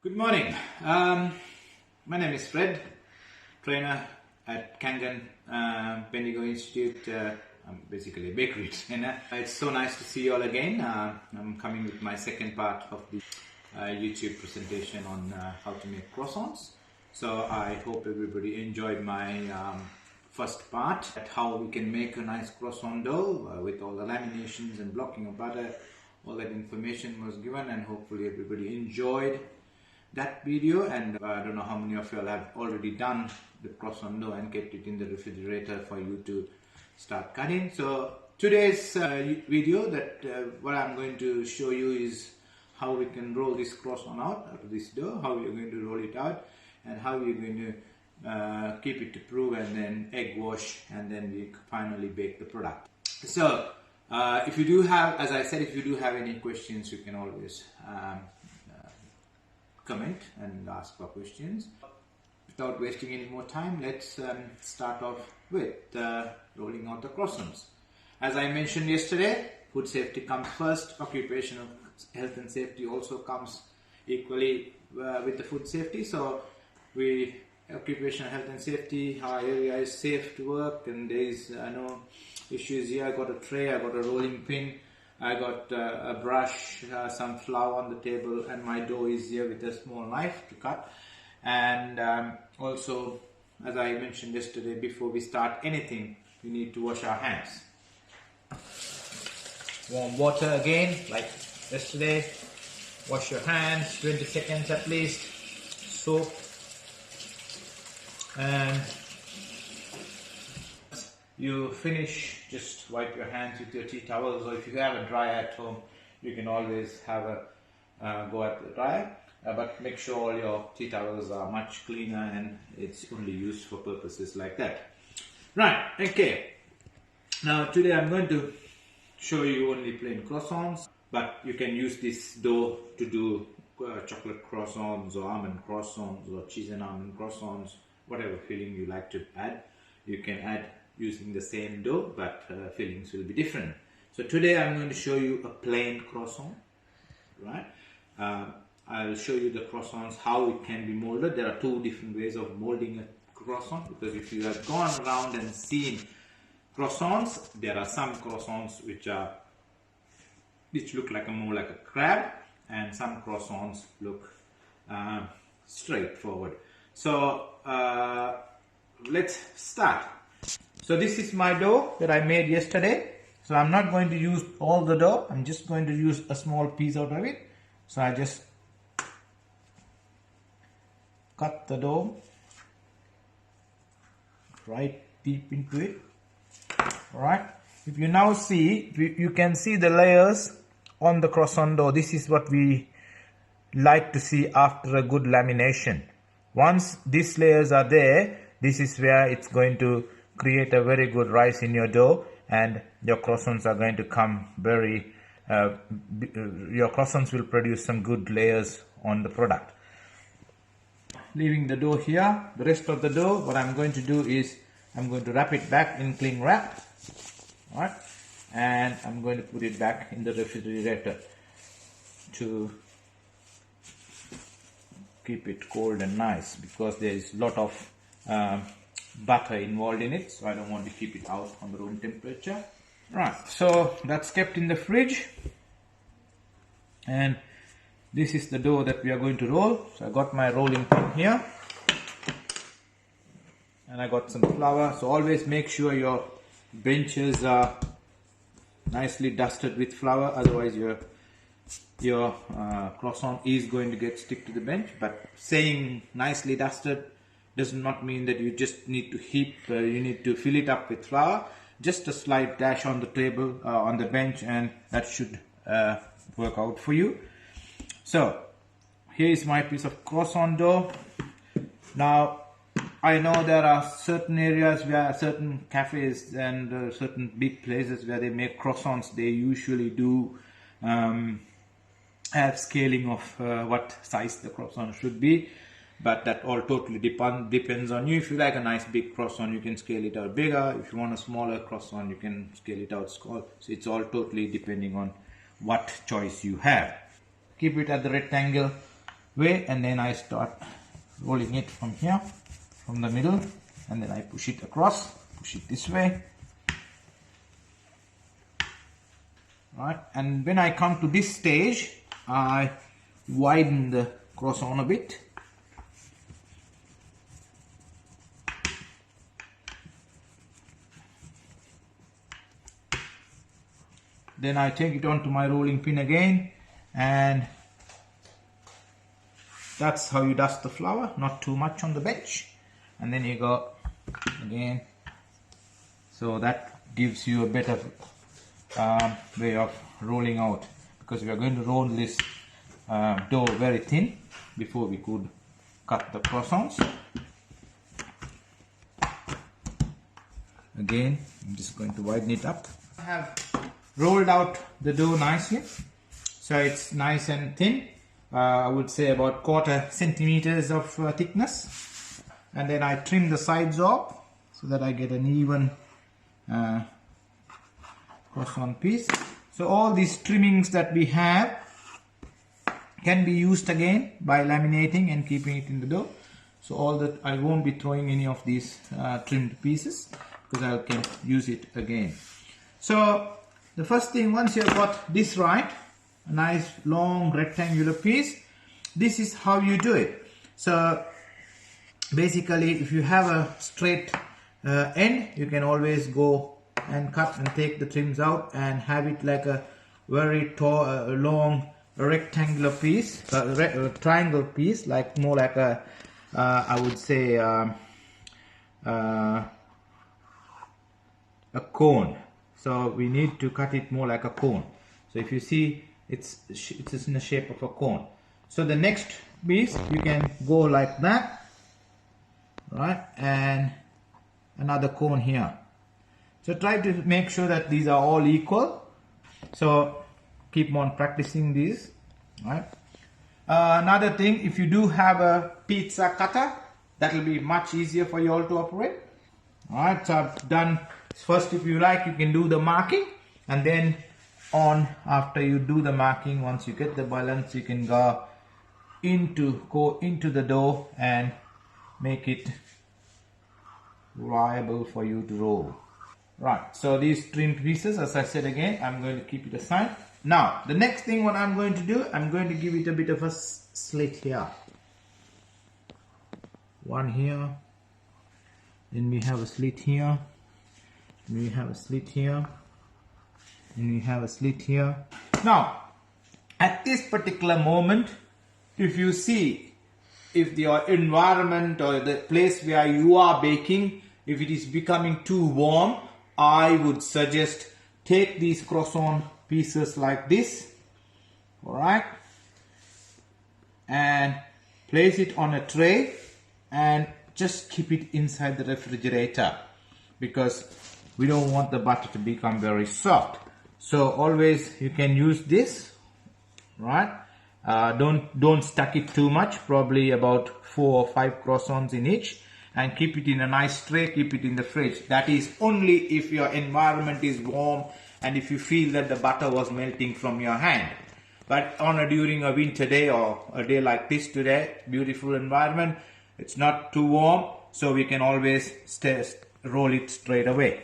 Good morning. My name is Fred, trainer at Kangan Bendigo Institute. I'm basically a bakery trainer. It's so nice to see you all again. I'm coming with my second part of the YouTube presentation on how to make croissants. So I hope everybody enjoyed my first part at how we can make a nice croissant dough with all the laminations and blocking of butter. All that information was given, and hopefully everybody enjoyed that video. And I don't know how many of you all have already done the croissant dough and kept it in the refrigerator for you to start cutting. So today's video, what I'm going to show you is how we can roll this croissant out of this dough, how we're going to roll it out, and how we're going to keep it to proof, and then egg wash, and then we finally bake the product. So if you do have, as I said, if you do have any questions, you can always comment and ask for questions. Without wasting any more time, let's start off with rolling out the croissants. As I mentioned yesterday, food safety comes first. Occupational health and safety also comes equally with the food safety. So occupational health and safety, our area is safe to work, and there is no issues here. I got a tray, I got a rolling pin, I got a brush, some flour on the table, and my dough is here with a small knife to cut. And also, as I mentioned yesterday, before we start anything, we need to wash our hands. Warm water again, like yesterday. Wash your hands, 20 seconds at least. Soap. And you finish, just wipe your hands with your tea towels, or if you have a dryer at home, you can always have a go at the dryer, but make sure all your tea towels are much cleaner and it's only used for purposes like that. Right, okay. Now today I'm going to show you only plain croissants, but you can use this dough to do chocolate croissants or almond croissants or cheese and almond croissants, whatever filling you like to add. You can add using the same dough, but fillings will be different. So today I'm going to show you a plain croissant, right? I'll show you the croissants, how it can be molded. There are two different ways of molding a croissant, because if you have gone around and seen croissants, there are some croissants which look more like a crab, and some croissants look straightforward. So let's start. So this is my dough that I made yesterday. So I'm not going to use all the dough. I'm just going to use a small piece out of it. So I just cut the dough right deep into it. Alright. If you now see, you can see the layers on the croissant dough. This is what we like to see after a good lamination. Once these layers are there, this is where it's going to create a very good rise in your dough, and your croissants are going to come your croissants will produce some good layers on the product. Leaving the dough here, the rest of the dough, what I'm going to do is I'm going to wrap it back in cling wrap, alright, and I'm going to put it back in the refrigerator to keep it cold and nice, because there is a lot of butter involved in it, so I don't want to keep it out on the room temperature. Right, so that's kept in the fridge, and this is the dough that we are going to roll. So I got my rolling pin here, and I got some flour. So always make sure your benches are nicely dusted with flour, otherwise your croissant is going to stick to the bench. But saying nicely dusted does not mean that you just need to you need to fill it up with flour. Just a slight dash on the table, on the bench, and that should work out for you. So here is my piece of croissant dough. Now I know there are certain areas where certain cafes and certain big places where they make croissants, they usually do have scaling of what size the croissant should be. But that all totally depends on you. If you like a nice big croissant, you can scale it out bigger. If you want a smaller croissant, you can scale it out small. So it's all totally depending on what choice you have. Keep it at the rectangle way, and then I start rolling it from here, from the middle, and then I push it across, push it this way. Right, and when I come to this stage, I widen the croissant a bit. Then I take it onto my rolling pin again, and that's how you dust the flour, not too much on the bench. And then you go again, so that gives you a better way of rolling out, because we are going to roll this dough very thin before we could cut the croissants. Again, I'm just going to widen it up. I have rolled out the dough nicely, so it's nice and thin. I would say about 1/4 centimeters of thickness, and then I trim the sides off so that I get an even croissant piece. So all these trimmings that we have can be used again by laminating and keeping it in the dough. So all that, I won't be throwing any of these trimmed pieces, because I can use it again. So the first thing, once you've got this right, a nice long rectangular piece, this is how you do it. So basically, if you have a straight end, you can always go and cut and take the trims out and have it like a very tall, long rectangular piece, triangle piece, like more like a I would say a cone. So we need to cut it more like a cone. So if you see, it's in the shape of a cone. So the next piece, you can go like that, right, and another cone here. So try to make sure that these are all equal. So keep on practicing these, right. Another thing, if you do have a pizza cutter, that will be much easier for you all to operate. Alright, so I've done, first if you like, you can do the marking, and then after you do the marking, once you get the balance, you can go into the dough and make it viable for you to roll. Right, so these trimmed pieces, as I said again, I'm going to keep it aside. Now, the next thing what I'm going to do, I'm going to give it a bit of a slit here. One here, then we have a slit here, then we have a slit here, and we have a slit here. Now, at this particular moment, if you see, if your environment or the place where you are baking, if it is becoming too warm, I would suggest take these croissant pieces like this, alright, and place it on a tray and just keep it inside the refrigerator, because we don't want the butter to become very soft. So always you can use this, right? Don't stack it too much, probably about 4 or 5 croissants in each, and keep it in a nice tray, keep it in the fridge. That is only if your environment is warm and if you feel that the butter was melting from your hand. But during a winter day or a day like this today, beautiful environment, it's not too warm, so we can always roll it straight away.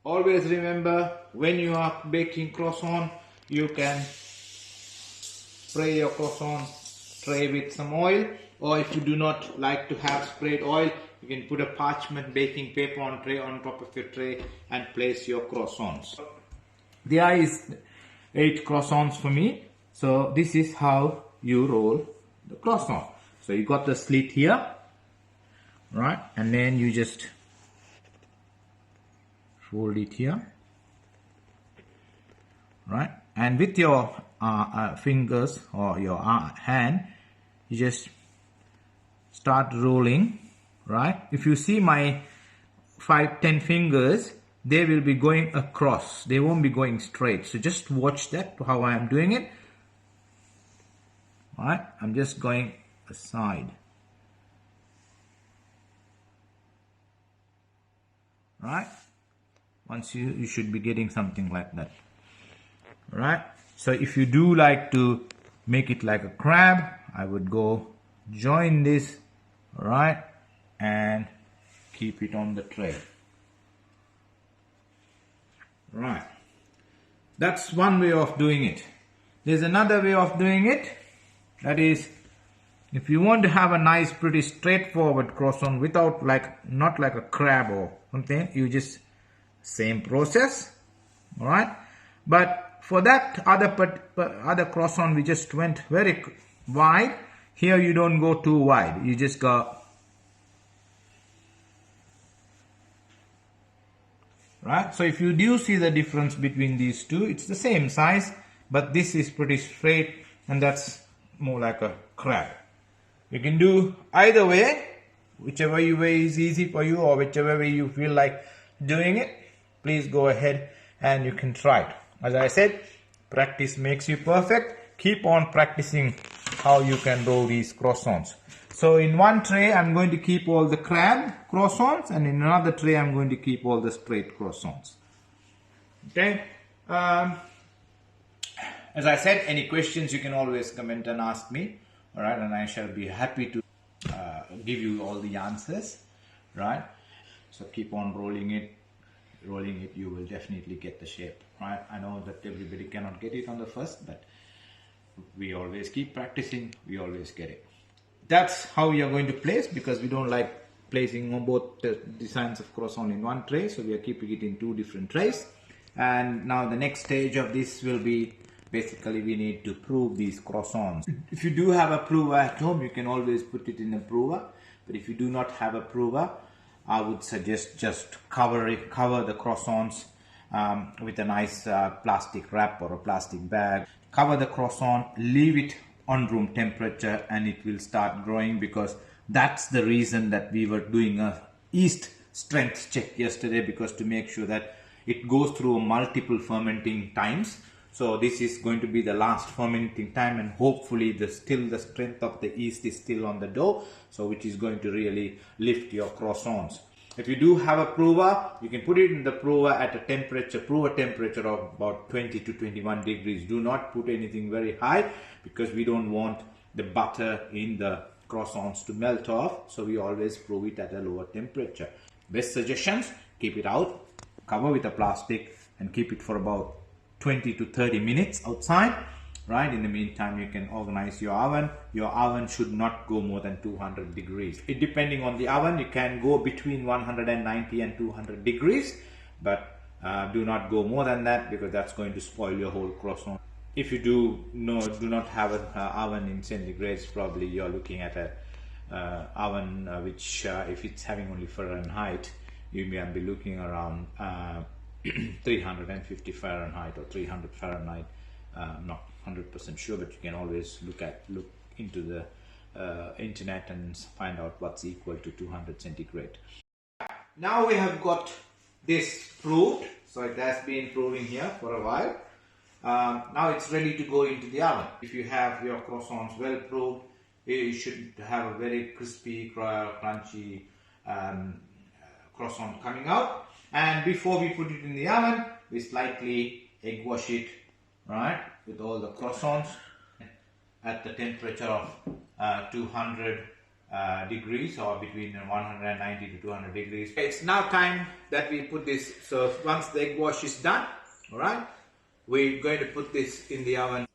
Always remember, when you are baking croissant, you can spray your croissant tray with some oil, or if you do not like to have sprayed oil, you can put a parchment baking paper on top of your tray and place your croissants. There is 8 croissants for me. So this is how you roll the croissant. So you got the slit here, right, and then you just fold it here, right, and with your fingers or your hand, you just start rolling, right. If you see my 5-10 fingers, they will be going across, they won't be going straight. So just watch that, how I am doing it. Alright, I'm just going aside. Right, once you should be getting something like that. Right, so if you do like to make it like a crab, I would go join this, right, and keep it on the tray. Right, that's one way of doing it. There's another way of doing it, that is, if you want to have a nice pretty straightforward croissant without not like a crab or something, you just same process, all right, but for that other croissant we just went very wide. Here you don't go too wide, you just go right. So if you do see the difference between these two, it's the same size, but this is pretty straight and that's more like a crab. You can do either way, whichever way is easy for you or whichever way you feel like doing it. Please go ahead and you can try it. As I said, practice makes you perfect. Keep on practicing how you can roll these croissants. So in one tray I'm going to keep all the crab croissants, and in another tray I'm going to keep all the straight croissants. Okay. As I said, any questions you can always comment and ask me. All right, and I shall be happy to give you all the answers. Right. So keep on rolling it. Rolling it, you will definitely get the shape. Right. I know that everybody cannot get it on the first, but we always keep practicing. We always get it. That's how we are going to place, because we don't like placing both the designs of croissant in one tray, so we are keeping it in two different trays. And now the next stage of this will be, basically we need to prove these croissants. If you do have a prover at home, you can always put it in a prover, but if you do not have a prover, I would suggest just cover the croissants with a nice plastic wrap or a plastic bag. Cover the croissant, leave it on room temperature, and it will start growing, because that's the reason that we were doing a yeast strength check yesterday, because to make sure that it goes through multiple fermenting times. So this is going to be the last fermenting time, and hopefully still the strength of the yeast is still on the dough, so which is going to really lift your croissants. If you do have a prover, you can put it in the prover at a prover temperature of about 20 to 21 degrees. Do not put anything very high, because we don't want the butter in the croissants to melt off. So we always prove it at a lower temperature. Best suggestions, keep it out, cover with a plastic, and keep it for about 20 to 30 minutes outside. Right. In the meantime, you can organize your oven. Your oven should not go more than 200 degrees. Depending on the oven, you can go between 190 and 200 degrees, but do not go more than that, because that's going to spoil your whole croissant. If you do not have an oven in centigrades, probably you're looking at a oven which, if it's having only Fahrenheit, you may be looking around 350 Fahrenheit or 300 Fahrenheit. Not 100% sure, but you can always look into the internet and find out what's equal to 200 centigrade. Now we have got this proved, so it has been proving here for a while. Now it's ready to go into the oven. If you have your croissants well proved, you should have a very crispy, crunchy croissant coming out. And before we put it in the oven, we slightly egg wash it, right, with all the croissants at the temperature of 200 degrees, or between 190 to 200 degrees. It's now time that we put this. So once the egg wash is done, all right, we're going to put this in the oven.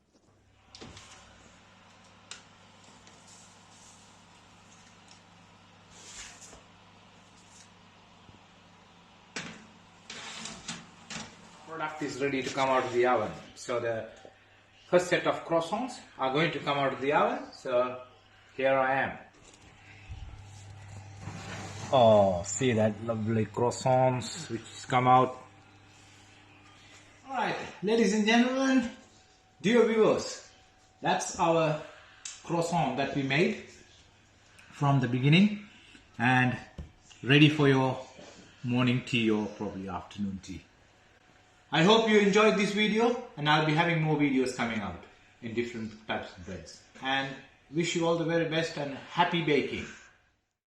Product is ready to come out of the oven. So the first set of croissants are going to come out of the oven. So here I am. Oh, see that lovely croissants which come out. Alright, ladies and gentlemen, dear viewers, that's our croissant that we made from the beginning, and ready for your morning tea or probably afternoon tea. I hope you enjoyed this video, and I'll be having more videos coming out in different types of breads. And wish you all the very best and happy baking.